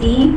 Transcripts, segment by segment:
3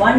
1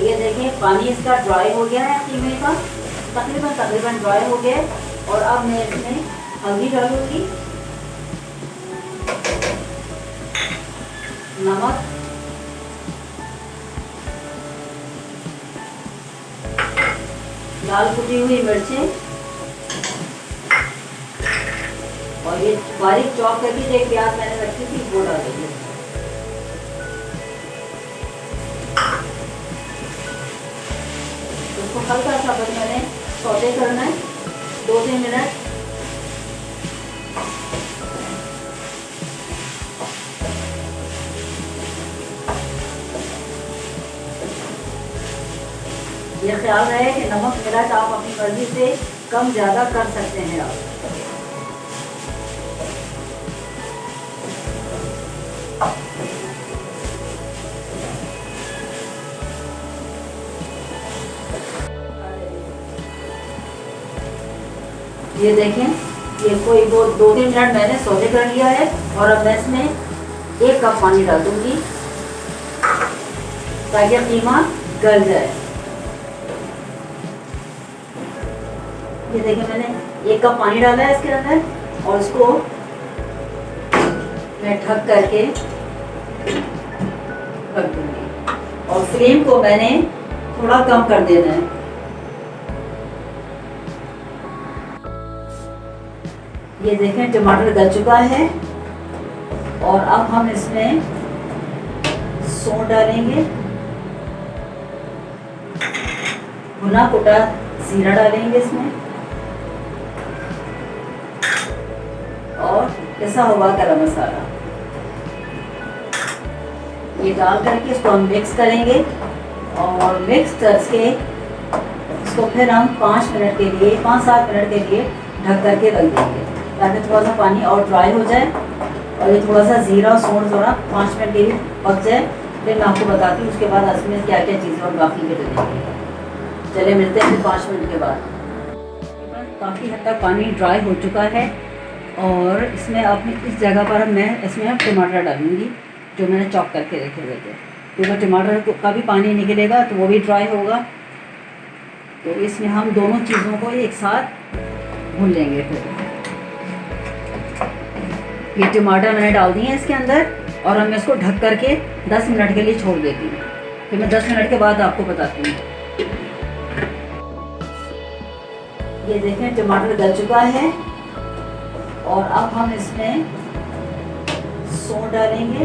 ये देखिए पानी इसका ड्राई हो गया है, कीमे का तकरीबन ड्राई हो गया है। और अब मैं इसमें हल्दी डालूंगी, नमक, लाल कुटी हुई मिर्चें, और ये बारीक चॉप करके जो एक प्याज मैंने रखी थी वो डाल देंगे। उसको हल्का सा बस मैंने सौते करना है 2-3 मिनट। ये ख्याल रहे कि नमक मिर्च आप अपनी मर्जी से कम ज़्यादा कर सकते हैं आप। ये देखें, ये कोई वो 2-3 मिनट मैंने सौते कर लिया है। और अब मैं इसमें 1 कप पानी डाल दूंगी ताकि कीमा गल जाए। ये देखिए मैंने 1 कप पानी डाला है इसके अंदर, और इसको मैं ढक करके रख दूंगी। और फ्लेम को मैंने थोड़ा कम कर देना है। ये देखें टमाटर गल चुका है, और अब हम इसमें सौंठ डालेंगे, भुना कुटा जीरा डालेंगे इसमें, और पिसा हुआ गरम मसाला। ये डाल करके इसको हम मिक्स करेंगे, और मिक्स करके इसको फिर हम 5 मिनट के लिए 5-7 मिनट के लिए ढक करके रख देंगे ताकि थोड़ा सा पानी और ड्राई हो जाए, और ये थोड़ा सा जीरा और सौंठ थोड़ा 5 मिनट के लिए पक जाए। फिर मैं आपको बताती हूँ उसके बाद इसमें क्या क्या चीज़ें और बाकी के डालेंगे। चले मिलते हैं फिर 5 मिनट के बाद। काफ़ी हद तक पानी ड्राई हो चुका है, और इसमें अपनी इस जगह पर मैं इसमें टमाटर डालूंगी जो मैंने चॉप करके रखे हुए थे, क्योंकि टमाटर का भी पानी निकलेगा तो वो भी ड्राई होगा। तो इसमें हम दोनों चीज़ों को एक साथ भून लेंगे। फिर ये टमाटर मैंने डाल दिए हैं इसके अंदर, और अब मैं इसको ढक करके 10 मिनट के लिए छोड़ देती हूँ। फिर मैं 10 मिनट के बाद आपको बताती हूँ। ये देखें टमाटर गल चुका है, और अब हम इसमें सौंठ डालेंगे,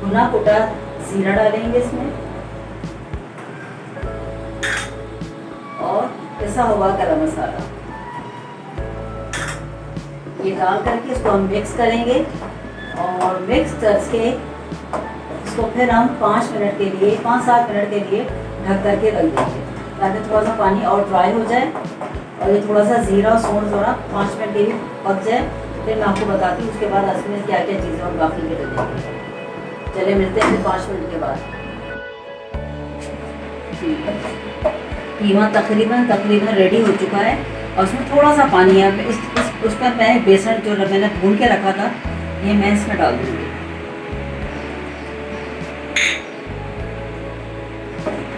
भुना कुटा जीरा डालेंगे इसमें, और पिसा हुआ गरम मसाला। ये डाल करके इसको हम मिक्स करेंगे, और मिक्स करके इसको फिर हम 5 मिनट के लिए 5-7 मिनट के लिए ढक करके रख देंगे ताकि थोड़ा सा पानी और ड्राई हो जाए, और ये थोड़ा सा जीरा और सौंठ थोड़ा 5 मिनट के लिए पक जाए। फिर मैं आपको बताती हूँ उसके बाद इसमें क्या क्या चीज़ें और बाकी के डालेंगे। चले मिलते हैं फिर 5 मिनट के बाद। कीमा तकरीबन रेडी हो चुका है, और उसमें थोड़ा सा पानी है। उस पर मैं बेसन जो मैंने भून के रखा था ये मैं इसमें डाल दूँगी।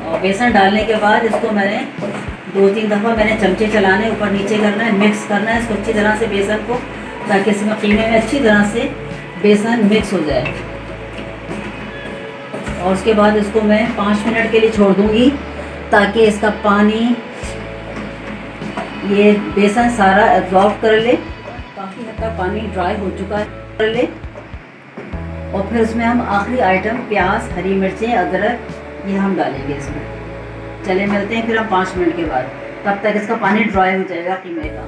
और बेसन डालने के बाद इसको मैंने 2-3 दफ़ा मैंने चमचे चलाने ऊपर नीचे करना है, मिक्स करना है इसको अच्छी तरह से बेसन को, ताकि इसमें कीमे में अच्छी तरह से बेसन मिक्स हो जाए। और उसके बाद इसको मैं 5 मिनट के लिए छोड़ दूँगी ताकि इसका पानी ये बेसन सारा एब्जॉर्ब कर ले। काफ़ी हद तक पानी ड्राई हो चुका है, कर ले। और फिर उसमें हम आखिरी आइटम प्याज, हरी मिर्चें, अदरक ये हम डालेंगे इसमें। चले मिलते हैं फिर हम 5 मिनट के बाद, तब तक इसका पानी ड्राई हो जाएगा कीमे का।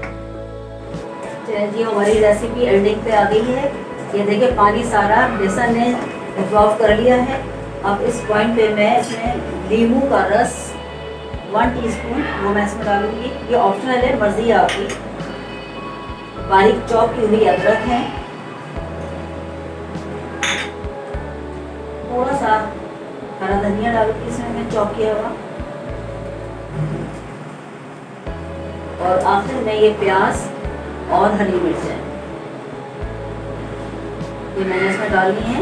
चलिए जी हमारी रेसिपी एंडिंग पे आ गई है। ये देखिए पानी सारा बेसन ने एब्जॉर्ब कर लिया है। अब इस पॉइंट पे मैं इसमें नींबू का रस 1 टीस्पून वो मैं इसमें डालूंगी। ये ऑप्शनल है, मर्जी है आपकी। बारीक चॉप की हुई अदरक है, थोड़ा सा हरा धनिया डालूंगी इसमें मैं चॉप किया हुआ, और आखिर में ये प्याज और हरी मिर्चें ये मैंने इसमें डालनी है।